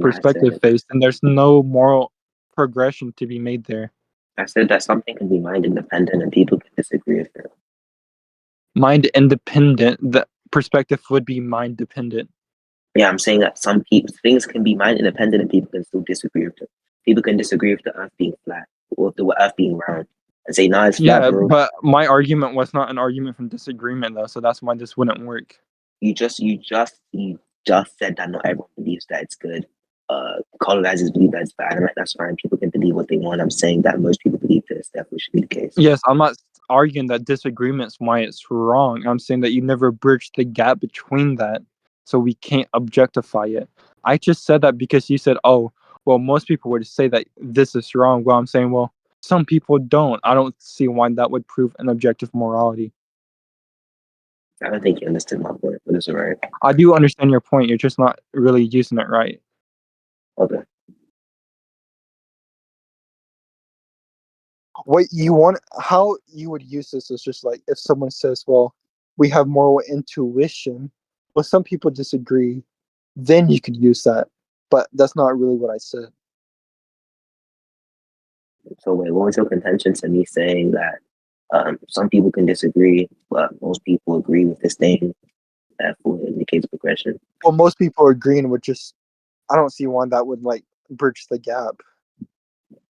I perspective said. phase, and there's no moral progression to be made there. I said that something can be mind independent and people can disagree with it. Mind independent, the perspective would be mind dependent. Yeah, I'm saying that some people things can be mind independent and people can still disagree with it. People can disagree with the Earth being flat or the Earth being round and say, "No, it's flat, Yeah, bro." but my argument was not an argument from disagreement, though, so that's why this wouldn't work. You just said that not everyone believes that it's good. Colonizers believe that it's bad. I'm like, that's fine. People can believe what they want. I'm saying that most people believe this. Definitely should be the case. Yes, I'm not arguing that disagreement's why it's wrong. I'm saying that you never bridged the gap between that, so we can't objectify it. I just said that because you said, "Oh, well, most people would say that this is wrong." Well, I'm saying, well, some people don't. I don't see why that would prove an objective morality. I don't think you understood my point, but it's alright. I do understand your point. You're just not really using it right. Okay. What you want, how you would use this is just like if someone says, well, we have moral intuition, well, some people disagree, then you could use that, but that's not really what I said. So wait, what was your contention to me saying that some people can disagree, but most people agree with this thing that fully indicates progression? Well, most people are agreeing with just, I don't see one that would like bridge the gap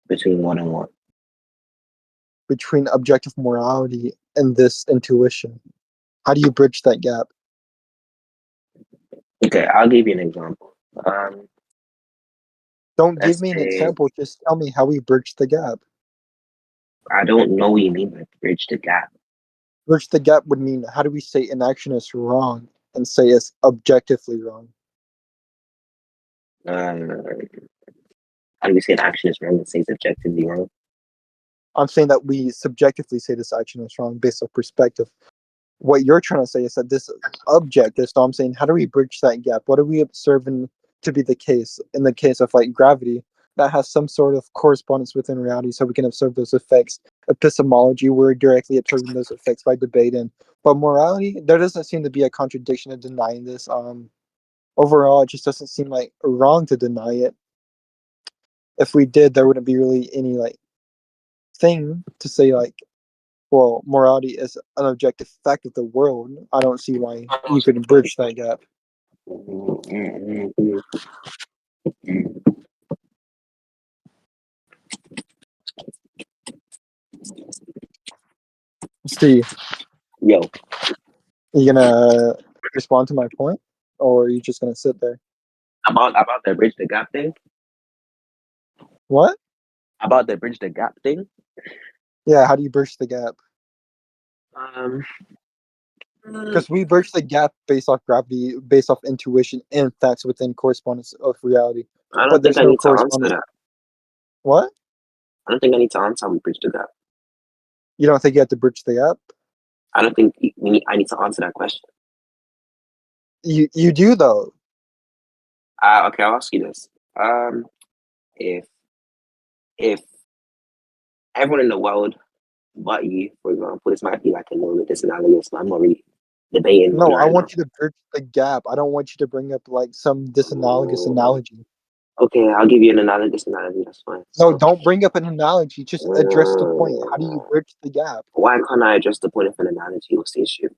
Between one and one. between objective morality and this intuition. How do you bridge that gap? Okay, I'll give you an example. Don't give Let's me an say example, just tell me how we bridge the gap. I don't know what you mean by bridge the gap. Bridge the gap would mean, how do we say an action is wrong and say it's objectively wrong? Uh, how do we say an action is wrong and say it's objectively wrong? I'm saying that we subjectively say this action is wrong based on perspective. What you're trying to say is that this is objective. So I'm saying, how do we bridge that gap? What are we observing to be the case in the case of like gravity that has some sort of correspondence within reality, so we can observe those effects? Epistemology, we're directly observing those effects by debating. But morality, there doesn't seem to be a contradiction in denying this. Overall, it just doesn't seem like wrong to deny it. If we did, there wouldn't be really any like thing to say like, well, morality is an objective fact of the world. I don't see why you couldn't bridge that gap. Steve, Yo, you gonna respond to my point, or are you just gonna sit there? about the bridge the gap thing. What? About the bridge the gap thing. Yeah, how do you bridge the gap? Um, Because we bridge the gap based off gravity, based off intuition and facts within correspondence of reality. I But don't think there's I no need to answer correspondence. that. What? I don't think I need to answer how we bridge the gap. You don't think you have to bridge the gap? I don't think I need to answer that question. You do though. Okay, I'll ask you this. If if everyone in the world but you, for example, this might be like a little bit disanalogous, but I'm not really debating one No, I right now. want you to bridge the gap. I don't want you to bring up like some disanalogous analogy. Okay, I'll give you an analogous analogy. That's fine. No, So, don't bring up an analogy. Just address the point. How do you bridge the gap? why can't I address the point of an analogy? What's the issue?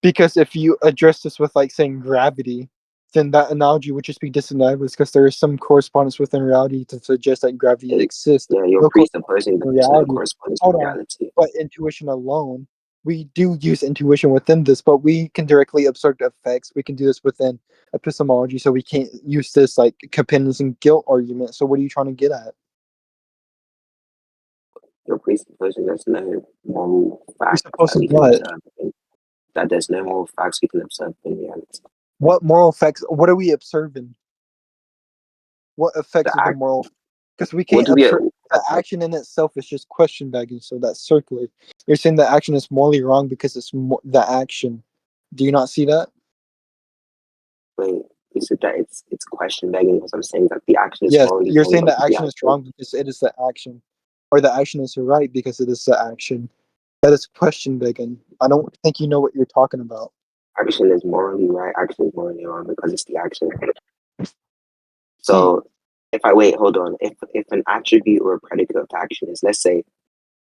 Because if you address this with like saying gravity, then that analogy would just be disanalogous because there is some correspondence within reality to suggest that gravity exists. Yeah, you're No presupposing that correspondence in there's no reality. correspondence with Hold on. reality. But intuition alone, we do use intuition within this, but we can directly observe the effects. We can do this within epistemology, so we can't use this like competence and guilt argument. So what are you trying to get at? You're presupposing there's no moral You're facts supposed that to we can what? observe. That there's no moral facts we can observe in reality. What moral effects? What are we observing? What effects The of the act, moral? Because we what can't do we? observe the action in itself is just question begging, so that's circular. You're saying the action is morally wrong because it's the action. Do you not see that? Wait, you said that it's question begging because I'm saying that the action is Yes, morally you're wrong, saying but the the action is action wrong because it is the action, or the action is right because it is the action. That is question begging. I don't think you know what you're talking about. action is morally right, action is morally wrong because it's the action. So if I wait, hold on. If an attribute or a predicate of the action is, let's say,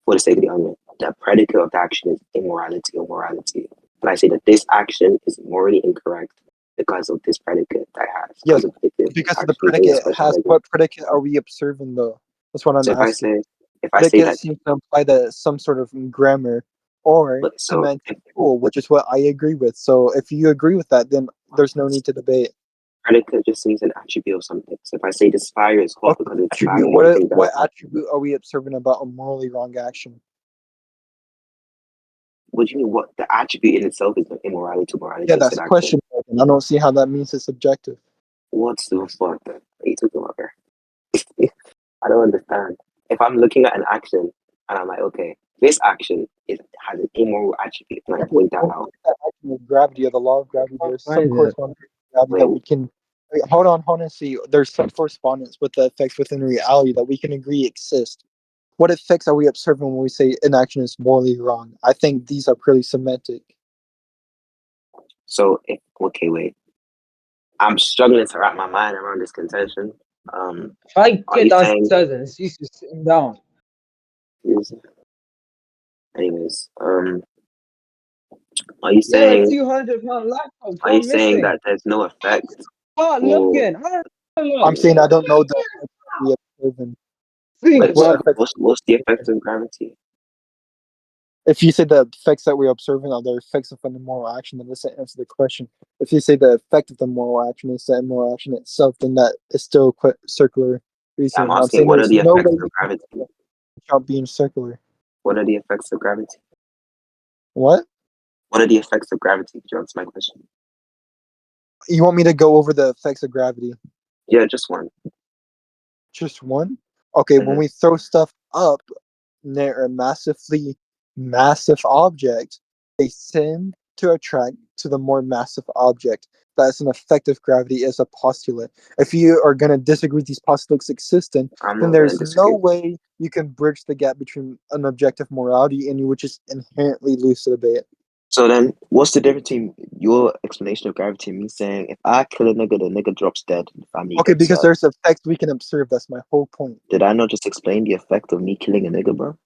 for the sake of the argument, the predicate of the action is immorality or morality, and I say that this action is morally incorrect because of this predicate that it has, Yes, because of this because of the actually bring this predicate question has. later. What predicate are we observing though? That's what I'm So asking. if I say Predicate that, seems to imply that some sort of grammar or but so semantic if tool, which is what I agree with. So if you agree with that, then there's no need to debate. predicate just means an attribute of something. So if I say this fire is hot Okay, because it's attribute. fire, you think that What attribute are we observing about a morally wrong action? what do you mean? What the attribute in itself is not immorality, morality, Yeah, just that's an a action. question. I don't see how that means it's subjective. What's the fuck? Then? What are you talking about here? I don't understand. If I'm looking at an action and I'm like, okay, this action has an immoral attribute, and I Okay, point that when we out. look at action of gravity or the law of gravity, there's some Find it. correspondence with gravity that Wait, we can. Wait, hold on, see. There's some correspondence with the effects within reality that we can agree exist. What effects are we observing when we say an action is morally wrong? I think these are pretty semantic. so if, okay, wait. I'm struggling to wrap my mind around this contention. If I Are get you saying? downstairs and see you sitting down, Anyways, are you yeah, saying? £200 laptop Are you gone saying missing. that there's no effect Start for? looking. I don't I'm know. saying I don't know the effects we observing. Think, Like what bro. effects? What's the effect of gravity? If you say the effects that we're observing are the effects of an immoral action, then doesn't answer the question. If you say the effect of the moral action is the immoral action itself, then that is still quite circular I'm reasoning. I'm asking, saying what are there's the no effects way of you can gravity? do that without being circular. What are the effects of gravity? What? What are the effects of gravity? Do you answer my question? You want me to go over the effects of gravity? Yeah, just one. Just one? Okay, when Mm-hmm. we throw stuff up near a massive object, they tend to attract to the more massive object. That's an effect of gravity as a postulate. If you are going to disagree with these postulates existing, I'm then not going to there's no disagree. way you can bridge the gap between an objective morality and you, which is inherently loose to debate. So then, what's the difference between your explanation of gravity and me saying if I kill a nigga, the nigga drops dead, and the family Okay, gets because served? there's effects we can observe. That's my whole point. Did I not just explain the effect of me killing a nigga, bro?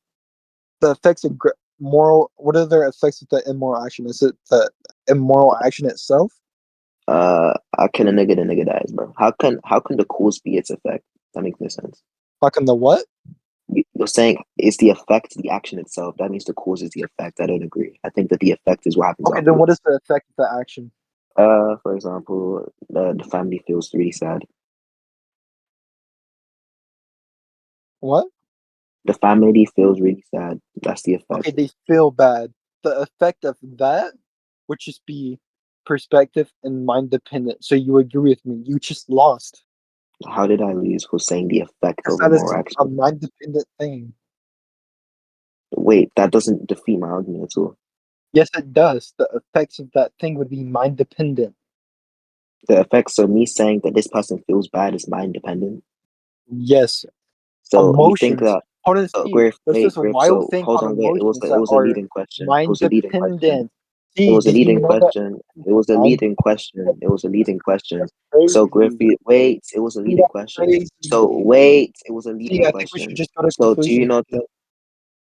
The effects of moral. What are the effects of the immoral action? Is it the immoral action itself? I kill a nigga, the nigga dies, bro. How can the cause be its effect? That makes no sense. How come the what? You're saying it's the effect, the action itself. That means the cause is the effect. I don't agree. I think that the effect is what happens Okay, then afterwards. what is the effect of the action? For example, the family feels really sad. What? The family feels really sad. That's the Okay, effect. they feel bad. The effect of that would just be perspective and mind dependent. So you agree with me? You just lost How did I lose for saying the effect because of a that is moral a action? mind dependent thing. Wait, that doesn't defeat my argument at all. Yes, it does. The effects of that thing would be mind dependent. The effects of me saying that this person feels bad is mind dependent. Yes, So you think emotions. that Hold on, see. Griff, There's wait, this Griff. wild So thing hold called on, wait. emotions It that was a are leading question. It mind was a leading question. dependent. It See, was a did you leading know that question. It was a mind leading question. It was a leading question. that's So crazy? Griffey, wait, it was a See, leading that's question. So crazy. wait, it was a See, leading I think we should question. just go to So do you conclusion. not?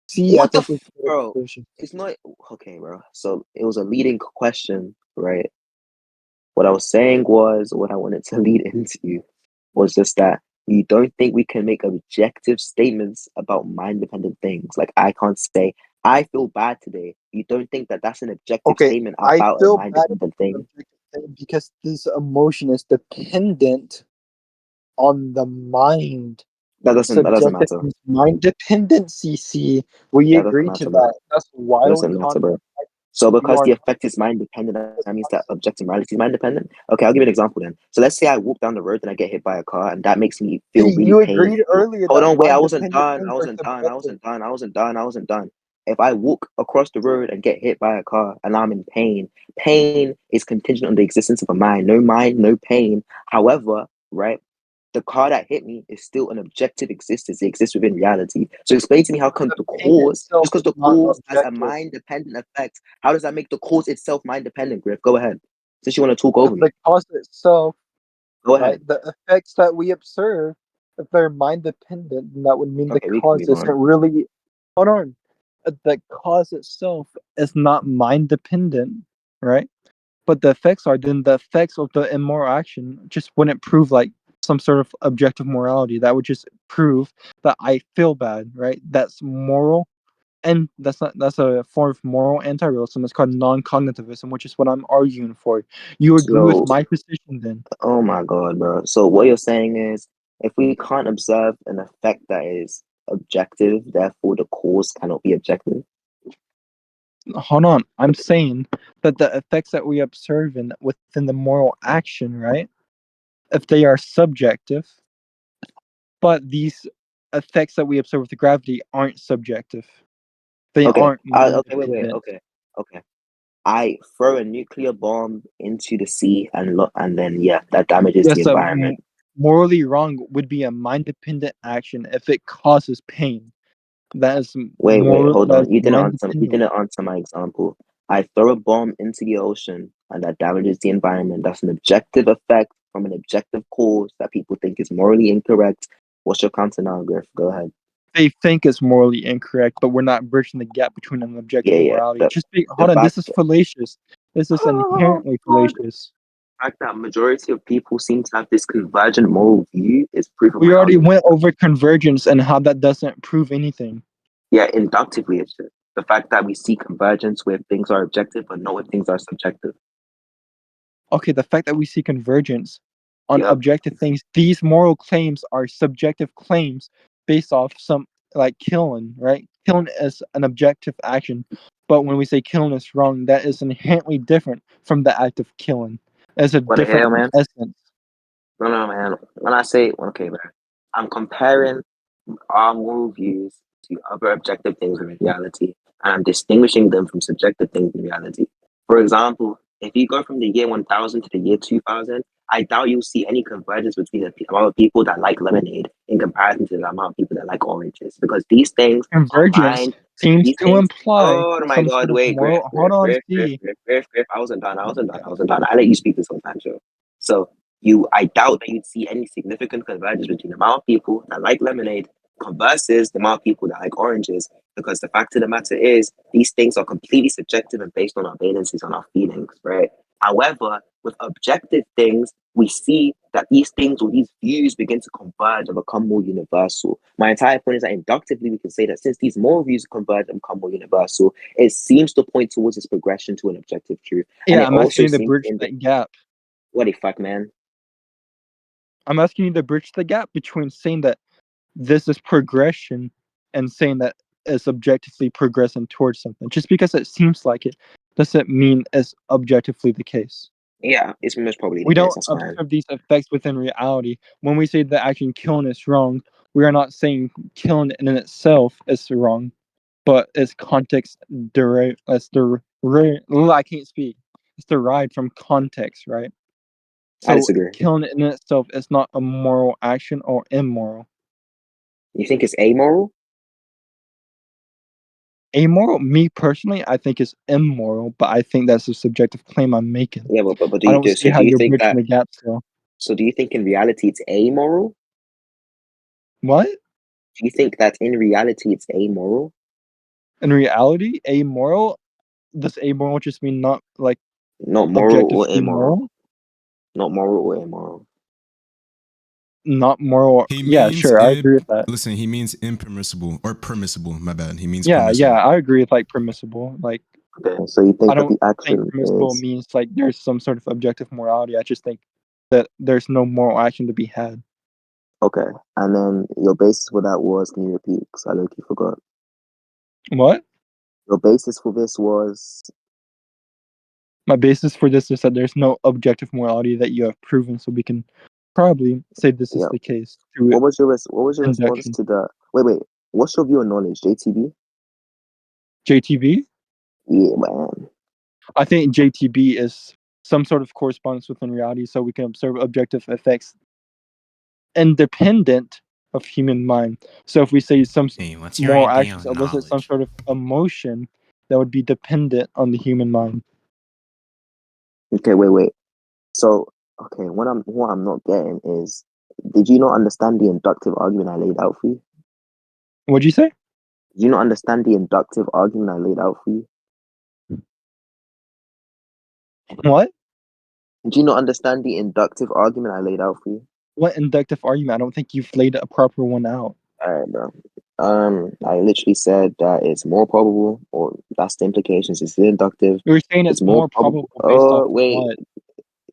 See, I What the think we should go to bro? conclusion. It's not okay, bro. So it was a leading question, right? What I was saying was what I wanted to lead into was just that you don't think we can make objective statements about mind dependent things. Like I can't say I feel bad today. You don't think that that's an objective Okay, statement I about a feel mind bad dependent thing? because this emotion is dependent on the mind. That doesn't Subjective matter. means mind dependency. See, we That doesn't agree to matter, bro. that. That's a That wild doesn't matter, concept. bro. So You because are the not. effect is mind dependent, that means that objective morality is mind dependent. Okay, I'll give you an example then. So let's say I walk down the road and I get hit by a car, and that makes me feel See, really you agreed painful. earlier Hold that on, wait, I mind wasn't dependent done. things are subjective. I wasn't done. If I walk across the road and get hit by a car and I'm in pain, pain is contingent on the existence of a mind, no pain. However, right, the car that hit me is still an objective existence. It exists within reality. So explain to me how But come the the pain cause, itself just because is the not cause has a objective. mind dependent effect, how does that make the cause itself mind dependent, Griff? Go ahead. Since you want to talk over Because me. the cause itself Go right? ahead. The effects that we observe, if they're mind dependent, then that would mean the Okay, we can cause move isn't on. really. Hold on. The cause itself is not mind dependent, right? But the effects are, then the effects of the immoral action just wouldn't prove like some sort of objective morality. That would just prove that I feel bad, right? That's moral, and that's a form of moral anti-realism. It's called non-cognitivism, which is what I'm arguing for. You agree with So, my position then? oh my God, bro. So what you're saying is, if we can't observe an effect that is objective, therefore the cause cannot be objective. Hold on. I'm saying that the effects that we observe within the moral action, right? If they are subjective, but these effects that we observe with the gravity aren't subjective. They Okay. aren't mind Okay. Wait. dependent. Okay. Okay. I throw a nuclear bomb into the sea and look, and then yeah, that damages the Yes, environment. morally wrong would be a mind dependent action if it causes pain. That is Wait. moral. Hold That is on. You didn't mind answer. You dependent. didn't answer my example. I throw a bomb into the ocean, and that damages the environment. That's an objective effect from an objective cause that people think is morally incorrect. What's your counter now, Griff? Go ahead. They think is morally incorrect, but we're not bridging the gap between an objective Yeah. and Yeah. morality. The Hold on. fact. This is fallacious. This is Oh inherently God. fallacious. The fact that majority of people seem to have this convergent moral view is proof of We my already argument. went over convergence and how that doesn't prove anything. Yeah, inductively it's just the fact that we see convergence where things are objective but not where things are subjective. Okay, the fact that we see convergence on Yep. objective things, these moral claims are subjective claims based off some like killing, right? Killing is an objective action, but when we say killing is wrong, that is inherently different from the act of killing. It's a What the hell, different man? essence. No, man. When I say okay, man, I'm comparing our moral views to other objective things in reality, and I'm distinguishing them from subjective things in reality. For example, if you go from the year 1000 to the year 2000, I doubt you'll see any convergence between the amount of people that like lemonade in comparison to the amount of people that like oranges, because these things are Convergence mind. seems These to things. imply Oh my some God! sort of Wait, Griff, moral. Hold Griff, on, Griff, Griff, see. Griff, Griff, Griff. I wasn't done. I wasn't done. I wasn't done. I let you speak this whole time, sure. So I doubt that you'd see any significant convergence between the amount of people that like lemonade versus the amount of people that like oranges, because the fact of the matter is these things are completely subjective and based on our valencies, on our feelings, right? However, with objective things, we see that these things or these views begin to converge and become more universal. My entire point is that inductively we can say that since these moral views converge and become more universal, it seems to point towards this progression to an objective truth. And Yeah, it I'm asking also you to seems bridge in the that gap. what the fuck, man? I'm asking you to bridge the gap between saying that this is progression and saying that it's objectively progressing towards something. Just because it seems like it doesn't mean it's objectively the case. Yeah, it's most probably the We case. don't That's fine. observe these effects within reality. When we say that action killing is wrong, we are not saying killing in itself is wrong, but it's context derived. I can't speak. It's derived from context, right? I So disagree. killing in itself is not a moral action or immoral. You think it's amoral? Amoral, me personally, I think is immoral, but I think that's a subjective claim I'm making. Yeah, but do I you don't do see so? how Do you you're think bridging that? the gap still. So do you think in reality it's amoral? What? Do you think that in reality it's amoral? In reality, amoral, does amoral just mean not like Not moral or objectively amoral. moral? Not moral or amoral. Not moral. He Yeah, means sure, I agree with that. listen, he means impermissible or permissible. My bad. He means Yeah, permissible. I agree with like permissible. Like, Okay, so you I think that don't the think action permissible is means like there's some sort of objective morality. I just think that there's no moral action to be had. okay, and then your basis for that was, can you repeat? Because I look you forgot. What? Your basis for this was My basis for this is that there's no objective morality that you have proven, so we can probably say this is yeah. the case through What was your response induction. to the wait? What's your view on knowledge, JTB? JTB? Yeah, man. I think JTB is some sort of correspondence within reality, so we can observe objective effects independent of human mind. So if we say some Hey, what's your moral idea actions on elicit some knowledge? sort of emotion that would be dependent on the human mind. Okay, wait. So Okay, what I'm not getting is, did you not understand the inductive argument I laid out for you? What'd you say? Did you not understand the inductive argument I laid out for you? What? Did you not understand the inductive argument I laid out for you? What inductive argument? I don't think you've laid a proper one out. All right, bro. I literally said that it's more probable, or that's the implications. It's inductive. You're saying It's it's more more probable. probable based off Oh, wait. what?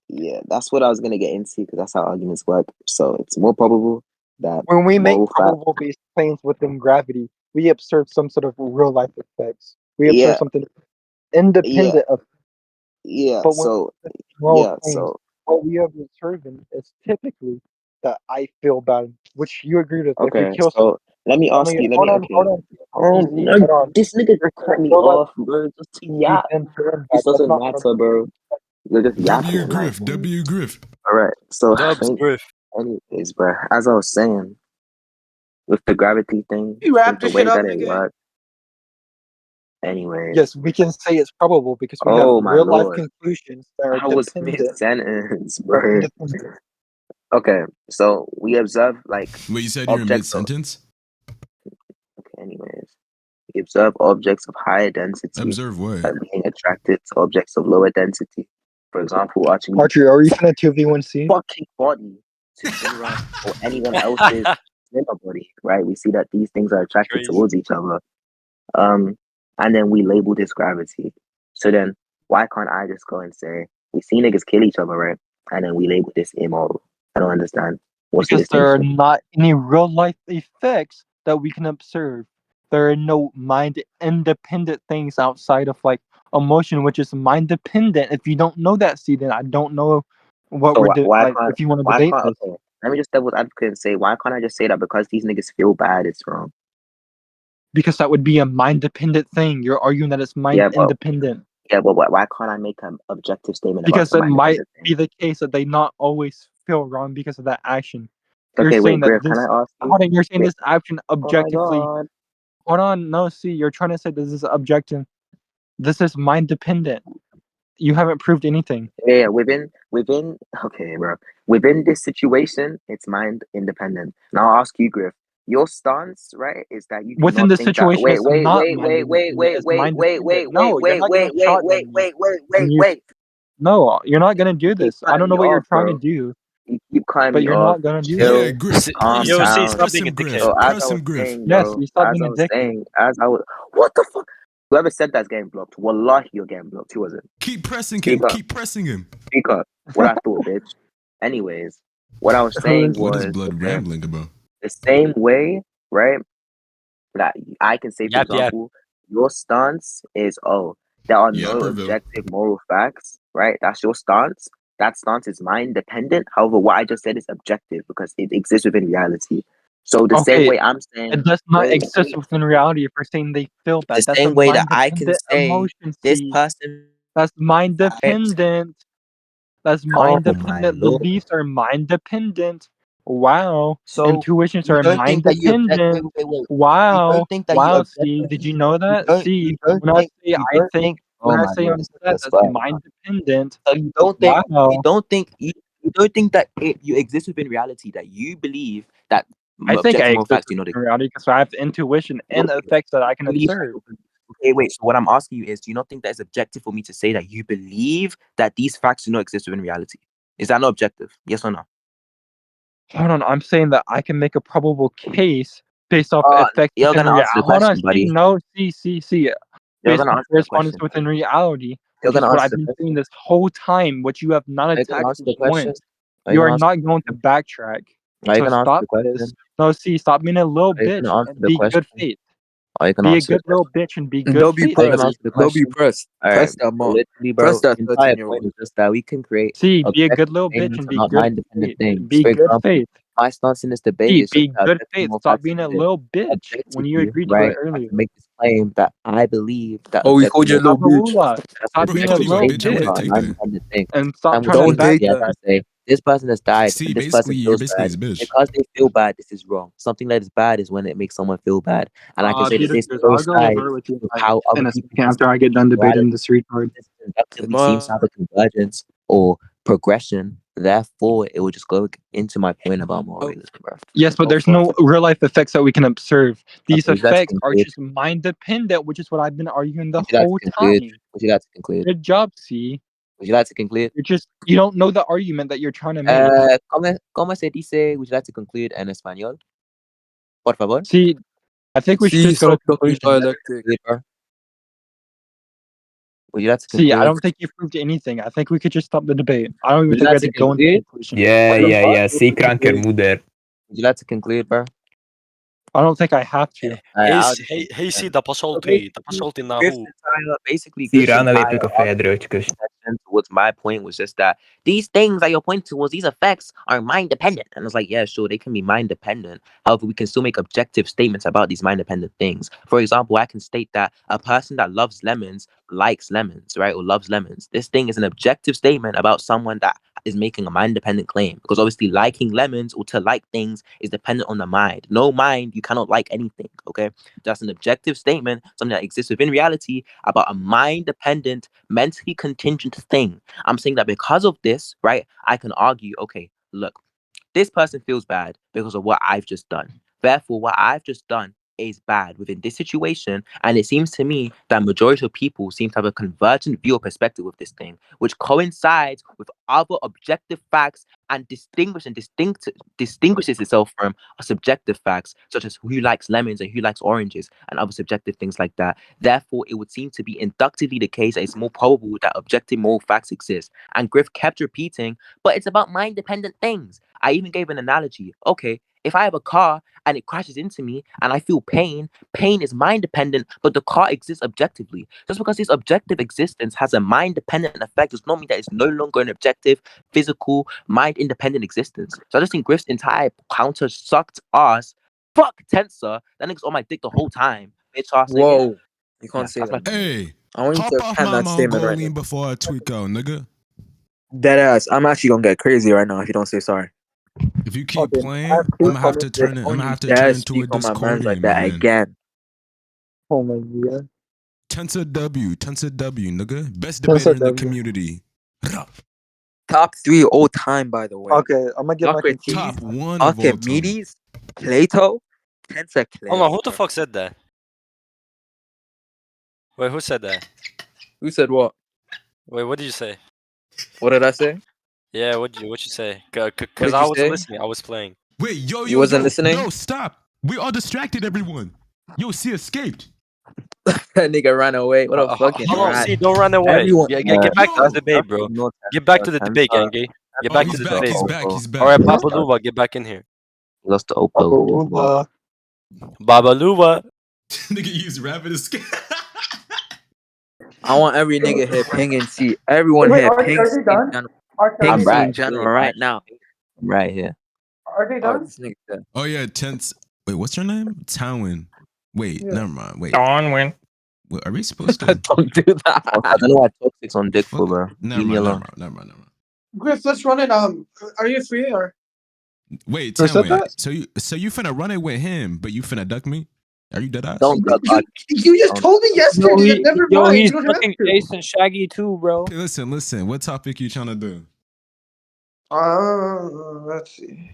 Yeah, that's what I was gonna get into because that's how arguments work. So it's more probable that When we make moral fact. probable based claims within gravity, we observe some sort of real life effects. We observe Yeah, something yeah, independent of. yeah. But when So we make moral yeah, claims, so what we are observing is typically that I feel bad, which you agreed with. If you okay. kill someone, So let me I ask mean, you. Let hold me on, okay. hold on, Oh see, no, hold on. this nigga You're cut saying me real life off, bro. Just to we've yap. been feeling bad. This That's doesn't not what I'm matter, bro. You're just W yapping, like. Griff, W Griff. All right. So Dubs, Griff. anyways, bro. As I was saying, with the gravity thing, You I wrap think the this shit way up, that it nigga. works. Anyways. Yes, we can say it's probable because we have Oh my real life lord. conclusions that are I was mid dependent sentence, or bro. independent. Okay, so we observe like Wait, you said you're in mid objects of. sentence? Okay, anyways, we observe objects of higher density Observe what? being attracted to objects of lower density. For example, watching Archie, are you gonna 2v1c? fucking body to Shinra or anyone else's slimmer body, right? We see that these things are attracted Crazy. towards each other. And then we label this gravity. So then why can't I just go and say we see niggas kill each other, right? And then we label this immoral. I don't understand. What's the Because there are distinction? not any real life effects that we can observe. There are no mind independent things outside of like emotion, which is mind dependent. If you don't know that, see, then I don't know what So we're why like. can't If you want to why debate can't this, okay? Let me just devil's advocate and say why can't I just say that because these niggas feel bad, it's wrong. because that would be a mind dependent thing. You're arguing that it's mind Yeah, but independent. why can't I make an objective statement about Because some it might independent thing? be the case that they not always feel wrong because of that action. You're Okay, wait, saying that Griff, can this. I ask you? Hold on, you're saying Wait, this action oh my objectively. god. Hold on, no, see, you're trying to say this is objective. This is mind dependent. You haven't proved anything. Yeah, within okay, bro. Within this situation, it's mind independent. Now I'll ask you, Griff. Your stance, right, is that you do Within not this think that situation, it's not mind independent. It's mind dependent. No, you're not gonna shotgun me. And you, no, you're not gonna do keep this. I cutting don't me know what you're off, trying to bro. do, You keep cutting but me you're off. not gonna do this. Yeah, Chill, Griff. calm Yo, see, down. stop Press being a him, Griff. dickhead. So as I Press was him, Griff. saying, Yes, bro, you stop as being I a was dickhead. saying, as I was what the fuck? Whoever said that's getting blocked. Wallahi, you're getting blocked. Who was it? Keep pressing Speak him. up. Keep pressing him. Speak up. What I thought, bitch. Anyways, what I was saying What is was, blood okay, rambling about? the same way, right? That I can say, for Yap, yap. example, your stance is, oh, there are Yeah, no Perville. objective moral facts, right? That's your stance. That stance is mind dependent. However, what I just said is objective because it exists within reality. So the same Okay, way I'm saying, it does not wait, exist within reality if we're saying they feel the bad. That's a same way that mind I can dependent say emotion. this See, person, that's mind right? dependent. That's Oh mind my dependent. lord. Beliefs are mind dependent. Wow. So Intuitions you are don't think mind that you object? Wait, dependent. wait, wait. You don't Wow. think that you Wow, see, did objectively? you know that? See, You don't when I think? say You I don't think, think? when Oh I my say lord, on this set, is that's swear. mind dependent. So you don't think? You Wow. don't think? You don't think that you exist within reality? That you believe that I think I objective moral exist facts do not in exist? reality because I have intuition and What effects that I can belief? observe. Okay, wait. So what I'm asking you is, do you not think that it's objective for me to say that you believe that these facts do not exist within reality? Is that not objective? Yes or no? Hold on, I'm saying that I can make a probable case based off effects You're within gonna reality. answer the Hold on, question, see, buddy. no, see. You're Based gonna off answer the correspondence question. within reality, You're which is gonna what answer I've the been question. saying this whole time, which you have not Are you gonna attacked answer the question? once. Are you You are gonna answer not the going to question? backtrack. Are you So gonna answer stop the this. question? No, see, stop being a little Are you bitch gonna answer and the be good question? faith. Are you gonna Be a answer the good little question? bitch and be good W faith, Are you press. gonna buddy. answer the W question? press. All right. Press that So mark. literally, Press bro, that the entire 13-year-old. point is just that we can create See, be a objective good little bitch statements and and be not good mind-dependent faith. things. Be For good example, faith. my stance in this debate See, is just be that good objective faith. moral Stop facts being a exist. little bitch when you Objectively, agreed to it right? I earlier. can make this claim that I believe that Oh, he objective called you a moral little bitch. Amarula, that's stop Bro, he being a called objective you a little bitch. I statements bitch wouldn't are take that. non-dependent things. and stop And with trying to Don't take simplicity, as backtrack. that. I say, this person has died See, and this person basically, you're feels basically bad. his bitch. Because they feel bad, this is wrong. Something that is bad is when it makes someone feel bad. And I can say that Peter, this I'll go coincides over with you with how in other a people second after perceive I get done debating morality. this retard. This inductively seems to Man, have a convergence or progression Therefore, it would just go into my point about moral realism, bro. Yes, but there's no real life effects that we can observe. These Okay, would you like to effects are conclude? just mind dependent, which is what I've been arguing the Would you like to whole conclude? time. Would you like to conclude? Good job, C. Would you like to conclude? You don't know the argument that you're trying to make. ¿Cómo se dice? Would you like to conclude en español? Por favor. See, I think we should just go to conclusion. Conclude, bro. Would you like to conclude? See, I don't think you proved anything. I think we could just stop the debate. I don't even Would think you we like had to to go into conclude? conclusion. Ja, zeker moeder. Would you like to conclude, bro? I don't think I have to. Hey, zie, dat past twee. Dat past in naar hoe. Basically, Zie, Griff's Rana leeft entire ook een verder towards my point was just that these things that you're pointing towards, these effects are mind dependent. And I was like, yeah, sure, they can be mind dependent. However, we can still make objective statements about these mind dependent things. For example, I can state that a person that loves lemons likes lemons, right? Or loves lemons. This thing is an objective statement about someone that is making a mind dependent claim. Because obviously liking lemons or to like things is dependent on the mind. No mind, you cannot like anything, okay? That's an objective statement, something that exists within reality about a mind dependent, mentally contingent thing. I'm saying that because of this, right, I can argue, okay, look, this person feels bad because of what I've just done. Therefore, what I've just done is bad within this situation. And it seems to me that majority of people seem to have a convergent view or perspective with this thing, which coincides with other objective facts and distinguishes itself from subjective facts, such as who likes lemons and who likes oranges and other subjective things like that. Therefore, it would seem to be inductively the case that it's more probable that objective moral facts exist. And Griff kept repeating, but it's about mind-dependent things. I even gave an analogy. Okay, if I have a car and it crashes into me and I feel pain is mind-dependent, but the car exists objectively. Just because this objective existence has a mind-dependent effect does not mean that it's no longer an objective, physical, mind-independent existence. So I just think Griff's entire counter sucked ass. Fuck Tensor. That nigga's on my dick the whole time. Bitch ass nigga. Whoa, you can't Yeah, say that's that. my- Hey, I want you hop to off pen my that statement right Mongolian now. before I tweak out, nigga. Dead ass. I'm actually gonna get crazy right now if you don't say sorry. If you keep Okay, playing, I I'm have gonna two have to comments. turn it. I'm Don't gonna you have to dare turn into a speak on my mans like Discordian, that man. again. Oh my god. Tensor W, nigga. Best Tensor debater in the W. community. Top 3 all time, by the way. Okay, I'm gonna get my Socrates, conclusion. Top one of all time. Archimedes, Plato, Tensor Oh man, who Clay. the fuck said that? Wait, who said that? Who said what? Wait, what did you say? What did I say? Yeah, what you say? did Because you I wasn't say? listening. I was playing. Wait, yo, You wasn't listening? Yo, stop. We all distracted everyone. Yo, C escaped. That nigga ran away. What a fucking Hold on, rat. see, don't run away. Everyone- Get back to Yo. the debate, bro. Get back to the debate, gang. Get back to He's the back, debate. he's back. All right, Babaluwa, get back in here. Lost the upload. Babaluwa. Nigga use rapid escape. I want every nigga here pinging C. Everyone here ping C in general. Ping I'm C in right. general right now. I'm right here. Are they Oh, done? this nigga said. Oh yeah, Tense. Wait, what's her name? Towin. Wait, Yeah. never mind. Wait, Onwin. what, are we supposed to? Don't do that. I don't know why Toxic's on dick for, Fuck, bro. never Leave me mind, alone. never mind. Griff, let's run it. Are you free or? Wait, Who said Towin. that? So you finna run it with him, but you finna duck me? Are you dead ass? Don't duck us. You just told me yesterday. Never mind. he's You don't have fucking to. Ace and Shaggy too, bro. Hey, listen. What topic you trying to do? Let's see.